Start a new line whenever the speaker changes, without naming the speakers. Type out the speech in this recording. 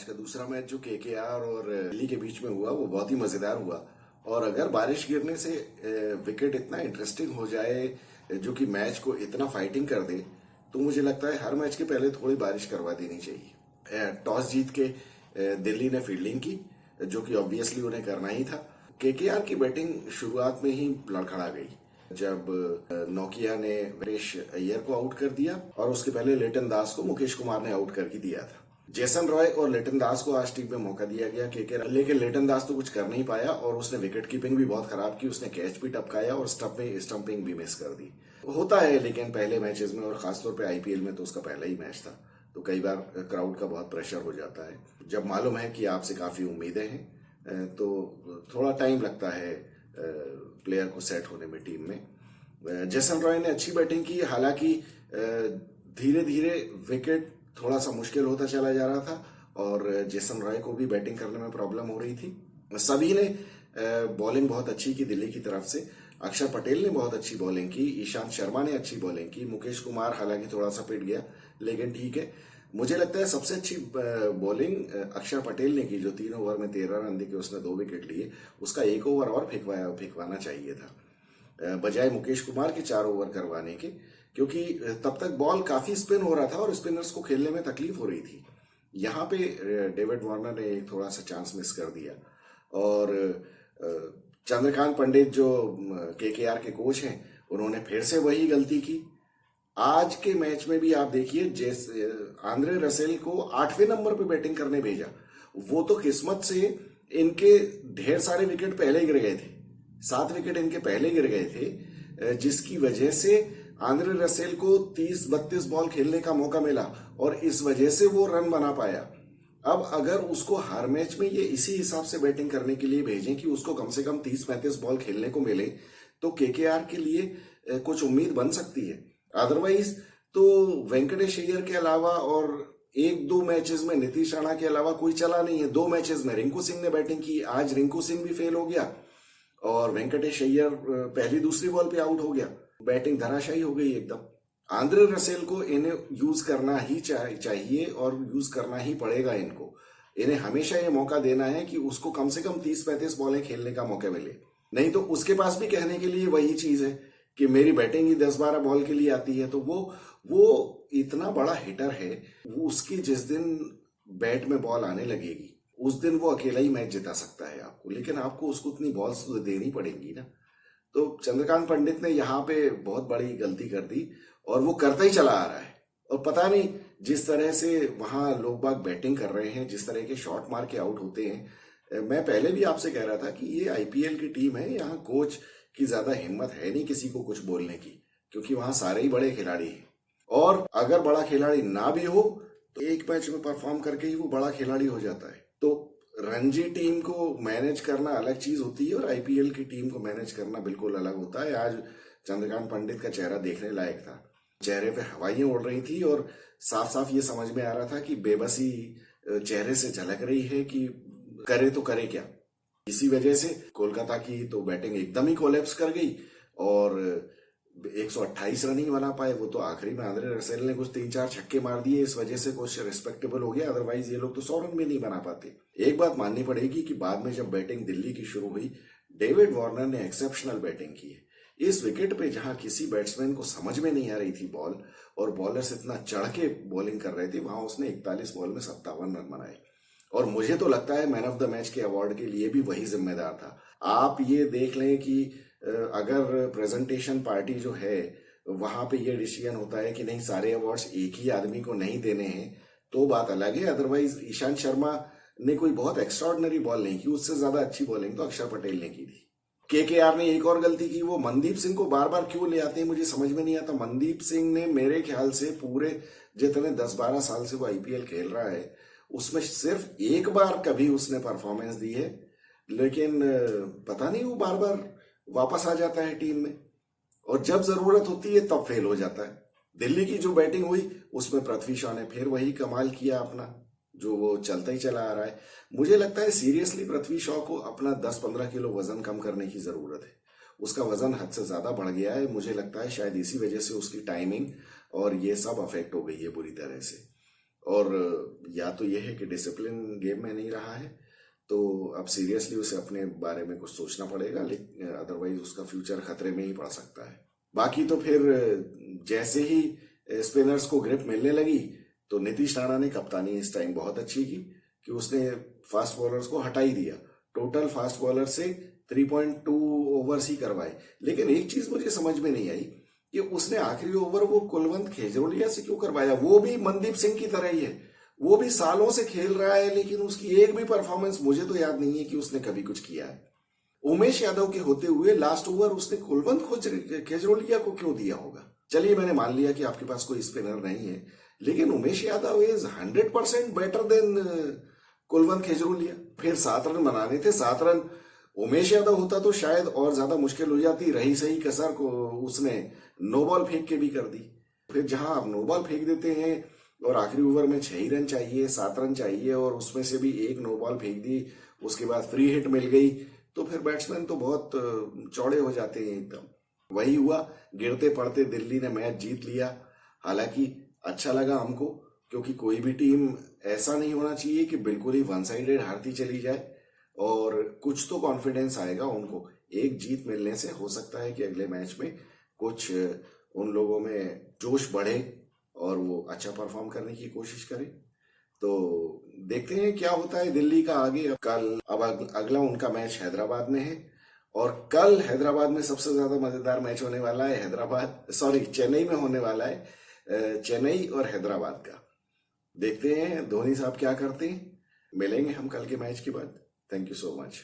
आज का दूसरा मैच जो केकेआर और दिल्ली के बीच में हुआ वो बहुत ही मजेदार हुआ। और अगर बारिश गिरने से विकेट इतना इंटरेस्टिंग हो जाए जो कि मैच को इतना फाइटिंग कर दे, तो मुझे लगता है हर मैच के पहले थोड़ी बारिश करवा देनी चाहिए। टॉस जीत के दिल्ली ने फील्डिंग की, जो कि ऑब्वियसली उन्हें करना ही था। केकेआर की बैटिंग शुरुआत में ही लड़खड़ा गई जब नोकिया ने वेंकटेश अय्यर को आउट कर दिया और उसके पहले लिटन दास को मुकेश कुमार ने आउट करके दिया था। जेसन रॉय और लिटन दास को आज टीम में मौका दिया गया केकेआर, लेकिन लिटन दास तो कुछ कर नहीं पाया और उसने विकेट कीपिंग भी बहुत खराब की। उसने कैच भी टपकाया और स्टंपिंग भी मिस कर दी। होता है लेकिन पहले मैचेस में और खासतौर पे आईपीएल में तो उसका पहला ही मैच था, तो कई बार क्राउड का बहुत प्रेशर हो जाता है। जब मालूम है कि आपसे काफी उम्मीदें हैं तो थोड़ा टाइम लगता है प्लेयर को सेट होने में टीम में। जेसन रॉय ने अच्छी बैटिंग की, हालांकि धीरे धीरे विकेट थोड़ा सा मुश्किल होता चला जा रहा था और जेसन रॉय को भी बैटिंग करने में प्रॉब्लम हो रही थी। सभी ने बॉलिंग बहुत अच्छी की दिल्ली की तरफ से। अक्षर पटेल ने बहुत अच्छी बॉलिंग की, ईशांत शर्मा ने अच्छी बॉलिंग की, मुकेश कुमार हालांकि थोड़ा सा पिट गया लेकिन ठीक है। मुझे लगता है सबसे अच्छी बॉलिंग अक्षर पटेल ने की, जो 3 ओवर में 13 रन देके उसने 2 विकेट लिए। उसका 1 ओवर और फेंकवाना चाहिए था बजाय मुकेश कुमार के 4 ओवर करवाने के, क्योंकि तब तक बॉल काफी स्पिन हो रहा था और स्पिनर्स को खेलने में तकलीफ हो रही थी। यहाँ पे डेविड वार्नर ने थोड़ा सा चांस मिस कर दिया और चंद्रकांत पंडित जो केकेआर के कोच हैं उन्होंने फिर से वही गलती की। आज के मैच में भी आप देखिए, आंद्रे रसेल को 8वें नंबर पे बैटिंग करने भेजा। वो तो किस्मत से इनके ढेर सारे विकेट पहले गिर गए थे, 7 विकेट इनके पहले गिर गए थे, जिसकी वजह से आंद्रे रसेल को 30-32 बॉल खेलने का मौका मिला और इस वजह से वो रन बना पाया। अब अगर उसको हर मैच में ये इसी हिसाब से बैटिंग करने के लिए भेजें कि उसको कम से कम 30-35 बॉल खेलने को मिले, तो केकेआर के लिए कुछ उम्मीद बन सकती है। अदरवाइज तो वेंकटेश अय्यर के अलावा और 1-2 मैचेस में नीतीश राणा के अलावा कोई चला नहीं है। 2 मैचेस में रिंकू सिंह ने बैटिंग की, आज रिंकू सिंह भी फेल हो गया और वेंकटेश अय्यर पहली दूसरी बॉल पे आउट हो गया। बैटिंग धराशायी हो गई एकदम। आंद्रे रसेल को इन्हें यूज करना ही चाहिए और यूज करना ही पड़ेगा इनको। इन्हें हमेशा ये मौका देना है कि उसको कम से कम 30-35 बॉलें खेलने का मौका मिले। नहीं तो उसके पास भी कहने के लिए वही चीज है कि मेरी बैटिंग ही 10-12 बॉल के लिए आती है। तो वो इतना बड़ा हिटर है, वो उसकी जिस दिन बैट में बॉल आने लगेगी उस दिन वो अकेला ही मैच जिता सकता है आपको, लेकिन आपको उसको उतनी बॉल्स तो देनी पड़ेंगी ना। तो चंद्रकांत पंडित ने यहाँ पे बहुत बड़ी गलती कर दी और वो करता ही चला आ रहा है। और पता नहीं जिस तरह से वहां लोग बाग बैटिंग कर रहे हैं, जिस तरह के शॉट मार के आउट होते हैं, मैं पहले भी आपसे कह रहा था कि ये आईपीएल की टीम है, यहाँ कोच की ज्यादा हिम्मत है नहीं किसी को कुछ बोलने की, क्योंकि वहां सारे ही बड़े खिलाड़ी हैं। और अगर बड़ा खिलाड़ी ना भी हो तो एक मैच में परफॉर्म करके ही वो बड़ा खिलाड़ी हो जाता है। तो रणजी टीम को मैनेज करना अलग चीज होती है और आईपीएल की टीम को मैनेज करना बिल्कुल अलग होता है। आज चंद्रकांत पंडित का चेहरा देखने लायक था। चेहरे पे हवाइयां उड़ रही थी और साफ साफ ये समझ में आ रहा था कि बेबसी चेहरे से झलक रही है कि करे तो करे क्या। इसी वजह से कोलकाता की तो बैटिंग एकदम ही कोलैप्स कर गई और 128 रन ही बना पाए। वो तो आखिरी में आंद्रे रसेल ने कुछ 3-4 छक्के मार दिए, इस वजह से कुछ रिस्पेक्टेबल हो गया। अदरवाइज ये लोग तो 100 रन भी नहीं बना पाते। एक बात माननी पड़ेगी कि बाद में जब बैटिंग दिल्ली की शुरू हुई, डेविड वार्नर ने एक्सेप्शनल बैटिंग की है। इस विकेट पे जहां किसी बैट्समैन को समझ में नहीं आ रही थी बॉल और बॉलर्स इतना चढ़ के बॉलिंग कर रहे थे, वहां उसने 41 बॉल में 57 रन बनाए। और मुझे तो लगता है मैन ऑफ द मैच के अवार्ड के लिए भी वही जिम्मेदार था। आप ये देख लें कि अगर प्रेजेंटेशन पार्टी जो है वहां पे ये डिसीजन होता है कि नहीं सारे अवार्ड्स एक ही आदमी को नहीं देने हैं तो बात अलग है। अदरवाइज ईशांत शर्मा ने कोई बहुत एक्स्ट्राऑर्डिनरी बॉल नहीं की, उससे ज्यादा अच्छी बॉलिंग तो अक्षर पटेल ने की थी। केकेआर ने एक और गलती की, वो मनदीप सिंह को बार बार क्यों ले आते हैं मुझे समझ में नहीं आता। मनदीप सिंह ने मेरे ख्याल से पूरे जितने 10-12 साल से वो आईपीएल खेल रहा है उसमें सिर्फ एक बार कभी उसने परफॉर्मेंस दी है, लेकिन पता नहीं वो बार बार वापस आ जाता है टीम में और जब जरूरत होती है तब फेल हो जाता है। दिल्ली की जो बैटिंग हुई उसमें पृथ्वी शॉ ने फिर वही कमाल किया अपना, जो वो चलता ही चला आ रहा है। मुझे लगता है सीरियसली पृथ्वी शॉ को अपना 10-15 किलो वजन कम करने की जरूरत है। उसका वजन हद से ज्यादा बढ़ गया है। मुझे लगता है शायद इसी वजह से उसकी टाइमिंग और ये सब अफेक्ट हो गई है बुरी तरह से। और या तो यह है कि डिसिप्लिन गेम में नहीं रहा है, तो अब सीरियसली उसे अपने बारे में कुछ सोचना पड़ेगा, लेकिन अदरवाइज उसका फ्यूचर खतरे में ही पड़ सकता है। बाकी तो फिर जैसे ही स्पिनर्स को ग्रिप मिलने लगी तो नीतीश राणा ने कप्तानी इस टाइम बहुत अच्छी की कि उसने फास्ट बॉलर्स को हटा ही दिया। टोटल फास्ट बॉलर से 3.2 ओवर्स ही करवाए। लेकिन एक चीज मुझे समझ में नहीं आई कि उसने आखिरी ओवर वो कुलवंत खेजरोलिया से क्यों करवाया। वो भी मनदीप सिंह की तरह ही है, वो भी सालों से खेल रहा है, लेकिन उसकी एक भी परफॉर्मेंस मुझे तो याद नहीं है कि उसने कभी कुछ किया है। उमेश यादव के होते हुए लास्ट ओवर उसने कुलवंत खेजरोलिया को क्यों दिया होगा। चलिए, मैंने मान लिया कि आपके पास कोई स्पिनर नहीं है, लेकिन Umesh Yadav is 100% better than Kulwant Khejroliya. फिर 7 रन बनाने थे, 7 रन उमेश यादव होता तो शायद और ज्यादा मुश्किल हो जाती। रही सही कसर को उसने नो बॉल फेंक के भी कर दी। फिर जहां आप नो बॉल फेंक देते हैं और आखिरी ओवर में 6 ही रन चाहिए, 7 रन चाहिए, और उसमें से भी एक नो बॉल फेंक दी, उसके बाद फ्री हिट मिल गई, तो फिर बैट्समैन तो बहुत चौड़े हो जाते हैं एकदम। वही हुआ, गिरते पड़ते दिल्ली ने मैच जीत लिया। हालांकि अच्छा लगा हमको, क्योंकि कोई भी टीम ऐसा नहीं होना चाहिए कि बिल्कुल ही वन साइडेड हारती चली जाए, और कुछ तो कॉन्फिडेंस आएगा उनको। एक जीत मिलने से हो सकता है कि अगले मैच में कुछ उन लोगों में जोश बढ़े और वो अच्छा परफॉर्म करने की कोशिश करें। तो देखते हैं क्या होता है दिल्ली का आगे। अब अगला उनका मैच हैदराबाद में है, और कल हैदराबाद में सबसे ज्यादा मजेदार मैच होने वाला है। चेन्नई में होने वाला है, चेन्नई और हैदराबाद का। देखते हैं धोनी साहब क्या करते हैं। मिलेंगे हम कल के मैच के बाद। Thank you so much.